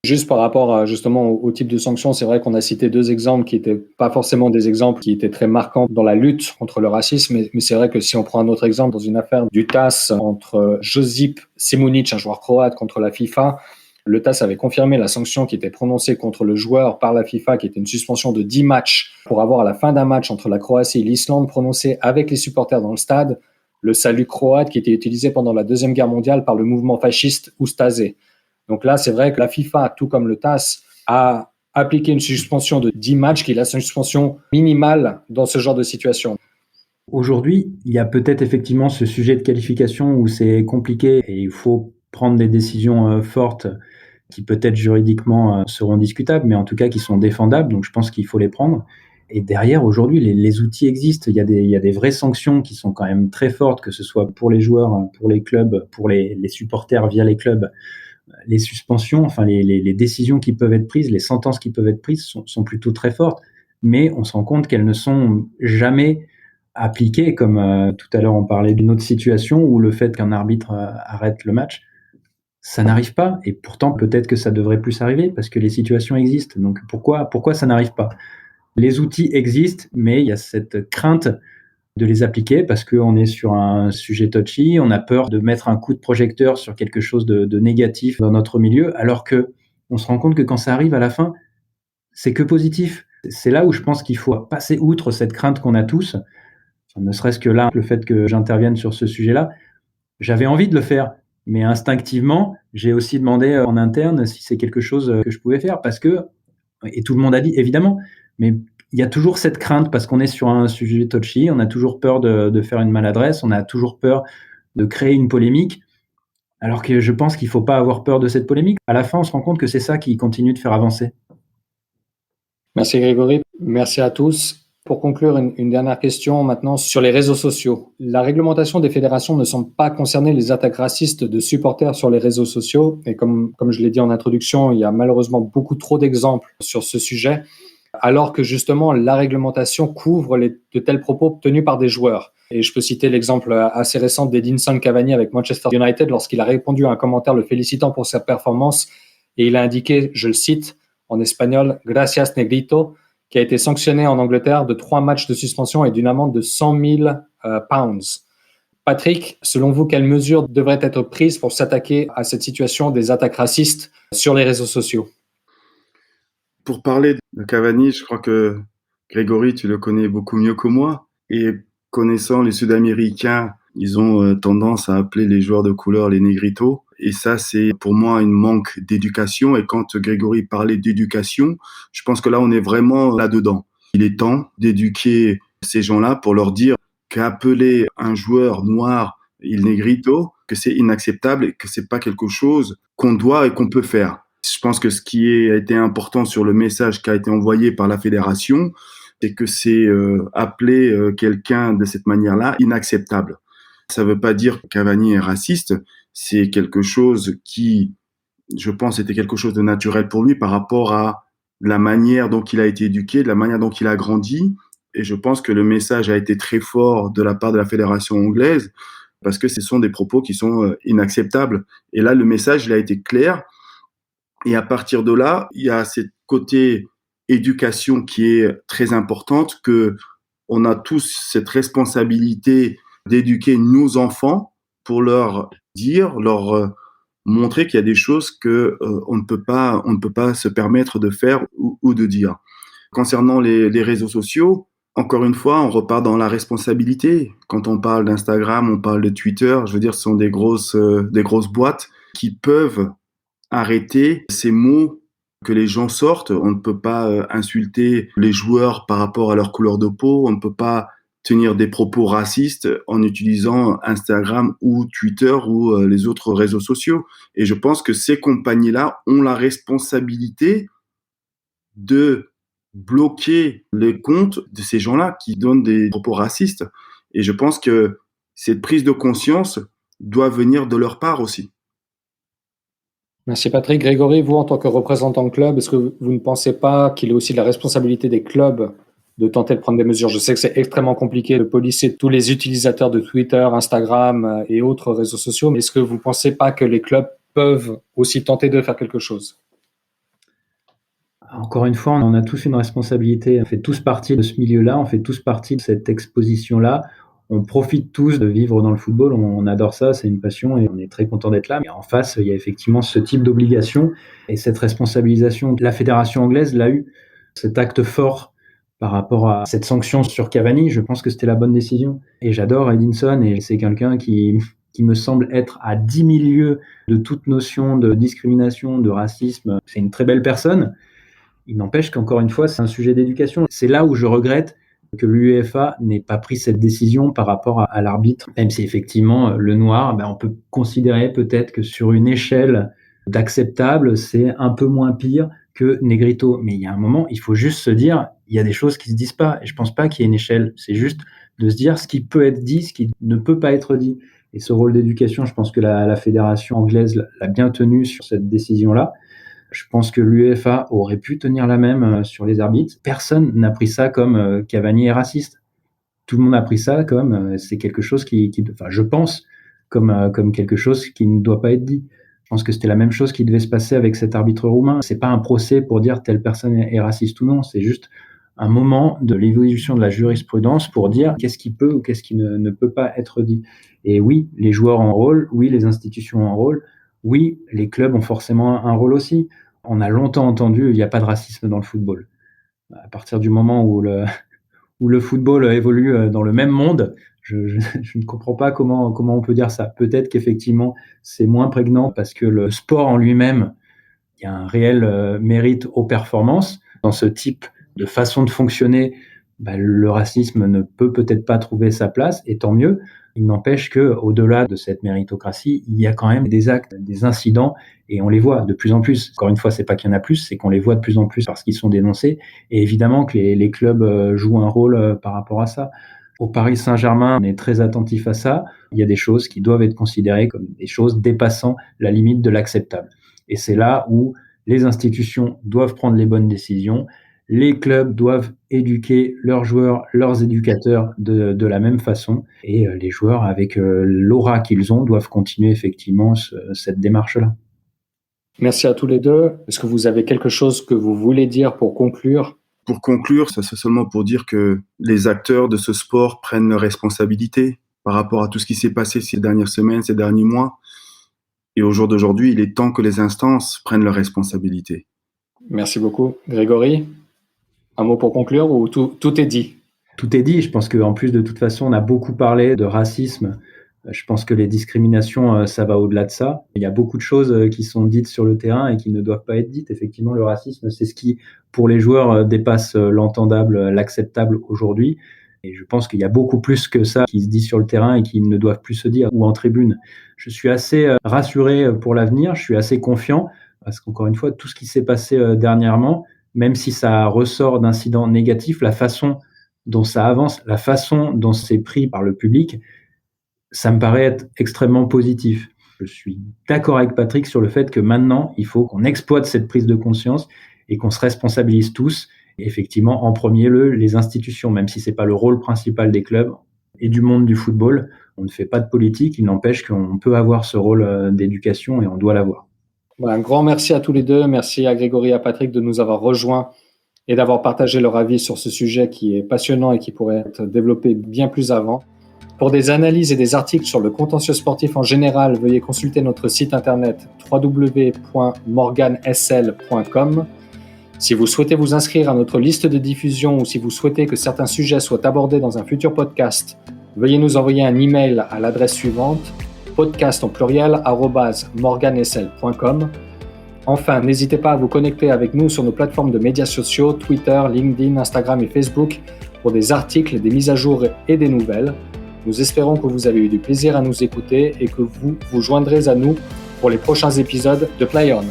S1: Juste par rapport justement au type de sanctions, c'est vrai qu'on a cité 2 exemples qui n'étaient pas forcément des exemples qui étaient très marquants dans la lutte contre le racisme, mais c'est vrai que si on prend un autre exemple dans une affaire du TAS entre Josip Šimunić, un joueur croate, contre la FIFA, le TAS avait confirmé la sanction qui était prononcée contre le joueur par la FIFA, qui était une suspension de 10 matchs pour avoir à la fin d'un match entre la Croatie et l'Islande prononcé avec les supporters dans le stade le salut croate qui était utilisé pendant la Deuxième Guerre mondiale par le mouvement fasciste Ustaše. Donc là, c'est vrai que la FIFA, tout comme le TAS, a appliqué une suspension de 10 matchs qui est la suspension minimale dans ce genre de situation.
S3: Aujourd'hui, il y a peut-être effectivement ce sujet de qualification où c'est compliqué et il faut prendre des décisions fortes qui peut-être juridiquement seront discutables, mais en tout cas qui sont défendables. Donc je pense qu'il faut les prendre. Et derrière, aujourd'hui, les outils existent. Il y a des vraies sanctions qui sont quand même très fortes, que ce soit pour les joueurs, pour les clubs, pour les supporters via les clubs. Les suspensions, enfin les décisions qui peuvent être prises, les sentences qui peuvent être prises sont plutôt très fortes, mais on se rend compte qu'elles ne sont jamais appliquées, comme tout à l'heure on parlait d'une autre situation où le fait qu'un arbitre arrête le match, ça n'arrive pas, et pourtant peut-être que ça devrait plus arriver parce que les situations existent. Donc pourquoi ça n'arrive pas? Les outils existent, mais il y a cette crainte de les appliquer parce qu'on est sur un sujet touchy, on a peur de mettre un coup de projecteur sur quelque chose de négatif dans notre milieu, alors que on se rend compte que quand ça arrive à la fin, c'est que positif. C'est là où je pense qu'il faut passer outre cette crainte qu'on a tous, ne serait-ce que là, le fait que j'intervienne sur ce sujet-là, j'avais envie de le faire, mais instinctivement, j'ai aussi demandé en interne si c'est quelque chose que je pouvais faire parce que, et tout le monde a dit évidemment, mais il y a toujours cette crainte parce qu'on est sur un sujet touchy, on a toujours peur de faire une maladresse, on a toujours peur de créer une polémique, alors que je pense qu'il ne faut pas avoir peur de cette polémique. À la fin, on se rend compte que c'est ça qui continue de faire avancer.
S1: Merci Grégory, merci à tous. Pour conclure, une dernière question maintenant sur les réseaux sociaux. La réglementation des fédérations ne semble pas concerner les attaques racistes de supporters sur les réseaux sociaux. Et comme je l'ai dit en introduction, il y a malheureusement beaucoup trop d'exemples sur ce sujet, alors que justement la réglementation couvre de tels propos tenus par des joueurs. Et je peux citer l'exemple assez récent d'Edinson Cavani avec Manchester United lorsqu'il a répondu à un commentaire le félicitant pour sa performance et il a indiqué, je le cite en espagnol, « Gracias Negrito », qui a été sanctionné en Angleterre de 3 matchs de suspension et d'une amende de 100 000 pounds. Patrick, selon vous, quelles mesures devraient être prises pour s'attaquer à cette situation des attaques racistes sur les réseaux sociaux?
S2: Pour parler de Cavani, je crois que Grégory, tu le connais beaucoup mieux que moi. Et connaissant les Sud-Américains, ils ont tendance à appeler les joueurs de couleur les négritos. Et ça, c'est pour moi un manque d'éducation. Et quand Grégory parlait d'éducation, je pense que là, on est vraiment là-dedans. Il est temps d'éduquer ces gens-là pour leur dire qu'appeler un joueur noir il negrito, que c'est inacceptable et que c'est pas quelque chose qu'on doit et qu'on peut faire. Je pense que ce qui a été important sur le message qui a été envoyé par la fédération, c'est que c'est appeler quelqu'un de cette manière-là inacceptable. Ça veut pas dire que Cavani est raciste, c'est quelque chose qui, je pense, était quelque chose de naturel pour lui par rapport à la manière dont il a été éduqué, de la manière dont il a grandi. Et je pense que le message a été très fort de la part de la fédération anglaise parce que ce sont des propos qui sont inacceptables. Et là, le message, il a été clair. Et à partir de là, il y a ce côté éducation qui est très importante, que on a tous cette responsabilité d'éduquer nos enfants pour leur dire, leur montrer qu'il y a des choses que on ne peut pas se permettre de faire ou de dire. Concernant les réseaux sociaux, encore une fois, on repart dans la responsabilité. Quand on parle d'Instagram, on parle de Twitter, je veux dire, ce sont des grosses boîtes qui peuvent arrêter ces mots que les gens sortent. On ne peut pas insulter les joueurs par rapport à leur couleur de peau, on ne peut pas tenir des propos racistes en utilisant Instagram ou Twitter ou les autres réseaux sociaux. Et je pense que ces compagnies-là ont la responsabilité de bloquer les comptes de ces gens-là qui donnent des propos racistes. Et je pense que cette prise de conscience doit venir de leur part aussi.
S1: Merci Patrick. Grégory, vous en tant que représentant de club, est-ce que vous ne pensez pas qu'il est aussi de la responsabilité des clubs de tenter de prendre des mesures? Je sais que c'est extrêmement compliqué de policer tous les utilisateurs de Twitter, Instagram et autres réseaux sociaux, mais est-ce que vous ne pensez pas que les clubs peuvent aussi tenter de faire quelque chose?
S3: Encore une fois, on a tous une responsabilité. On fait tous partie de ce milieu-là, on fait tous partie de cette exposition-là. On profite tous de vivre dans le football, on adore ça, c'est une passion et on est très content d'être là. Mais en face, il y a effectivement ce type d'obligation et cette responsabilisation. La fédération anglaise l'a eu, cet acte fort par rapport à cette sanction sur Cavani. Je pense que c'était la bonne décision. Et j'adore Edinson et c'est quelqu'un qui me semble être à 10 000 lieues de toute notion de discrimination, de racisme. C'est une très belle personne. Il n'empêche qu'encore une fois, c'est un sujet d'éducation. C'est là où je regrette que l'UEFA n'ait pas pris cette décision par rapport à l'arbitre. Même si effectivement, le noir, on peut considérer peut-être que sur une échelle d'acceptable, c'est un peu moins pire que Negrito. Mais il y a un moment, il faut juste se dire, il y a des choses qui se disent pas. Et je pense pas qu'il y ait une échelle. C'est juste de se dire ce qui peut être dit, ce qui ne peut pas être dit. Et ce rôle d'éducation, je pense que la fédération anglaise l'a bien tenu sur cette décision-là. Je pense que l'UEFA aurait pu tenir la même sur les arbitres. Personne n'a pris ça comme Cavani est raciste. Tout le monde a pris ça comme c'est quelque chose je pense, comme quelque chose qui ne doit pas être dit. Je pense que c'était la même chose qui devait se passer avec cet arbitre roumain. C'est pas un procès pour dire telle personne est raciste ou non. C'est juste un moment de l'évolution de la jurisprudence pour dire qu'est-ce qui peut ou qu'est-ce qui ne peut pas être dit. Et oui, les joueurs ont un rôle. Oui, les institutions ont un rôle. Oui, les clubs ont forcément un rôle aussi. On a longtemps entendu il n'y a pas de racisme dans le football. À partir du moment où le football évolue dans le même monde, je ne comprends pas comment on peut dire ça. Peut-être qu'effectivement, c'est moins prégnant parce que le sport en lui-même, il y a un réel mérite aux performances. Dans ce type de façon de fonctionner, le racisme ne peut peut-être pas trouver sa place, et tant mieux. Il n'empêche qu'au-delà de cette méritocratie, il y a quand même des actes, des incidents, et on les voit de plus en plus. Encore une fois, c'est pas qu'il y en a plus, c'est qu'on les voit de plus en plus parce qu'ils sont dénoncés. Et évidemment que les clubs jouent un rôle par rapport à ça. Au Paris Saint-Germain, on est très attentif à ça. Il y a des choses qui doivent être considérées comme des choses dépassant la limite de l'acceptable. Et c'est là où les institutions doivent prendre les bonnes décisions. Les clubs doivent éduquer leurs joueurs, leurs éducateurs de la même façon. Et les joueurs, avec l'aura qu'ils ont, doivent continuer effectivement cette démarche-là.
S1: Merci à tous les deux. Est-ce que vous avez quelque chose que vous voulez dire pour conclure?
S2: Pour conclure, ça c'est seulement pour dire que les acteurs de ce sport prennent leurs responsabilités par rapport à tout ce qui s'est passé ces dernières semaines, ces derniers mois. Et au jour d'aujourd'hui, il est temps que les instances prennent leurs responsabilités.
S1: Merci beaucoup. Grégory, un mot pour conclure ou tout est dit?
S3: Tout est dit. Je pense qu'en plus, de toute façon, on a beaucoup parlé de racisme. Je pense que les discriminations, ça va au-delà de ça. Il y a beaucoup de choses qui sont dites sur le terrain et qui ne doivent pas être dites. Effectivement, le racisme, c'est ce qui, pour les joueurs, dépasse l'entendable, l'acceptable aujourd'hui. Et je pense qu'il y a beaucoup plus que ça qui se dit sur le terrain et qui ne doivent plus se dire ou en tribune. Je suis assez rassuré pour l'avenir, je suis assez confiant parce qu'encore une fois, tout ce qui s'est passé dernièrement, même si ça ressort d'incidents négatifs, la façon dont ça avance, la façon dont c'est pris par le public, ça me paraît être extrêmement positif. Je suis d'accord avec Patrick sur le fait que maintenant, il faut qu'on exploite cette prise de conscience et qu'on se responsabilise tous. Et effectivement, en premier lieu, les institutions, même si c'est pas le rôle principal des clubs et du monde du football, on ne fait pas de politique, il n'empêche qu'on peut avoir ce rôle d'éducation et on doit l'avoir.
S1: Voilà, un grand merci à tous les deux. Merci à Grégory et à Patrick de nous avoir rejoints et d'avoir partagé leur avis sur ce sujet qui est passionnant et qui pourrait être développé bien plus avant. Pour des analyses et des articles sur le contentieux sportif en général, veuillez consulter notre site internet www.morgansl.com. Si vous souhaitez vous inscrire à notre liste de diffusion ou si vous souhaitez que certains sujets soient abordés dans un futur podcast, veuillez nous envoyer un email à l'adresse suivante podcast@morgansl.com. Enfin, n'hésitez pas à vous connecter avec nous sur nos plateformes de médias sociaux, Twitter, LinkedIn, Instagram et Facebook pour des articles, des mises à jour et des nouvelles. Nous espérons que vous avez eu du plaisir à nous écouter et que vous vous joindrez à nous pour les prochains épisodes de Play On.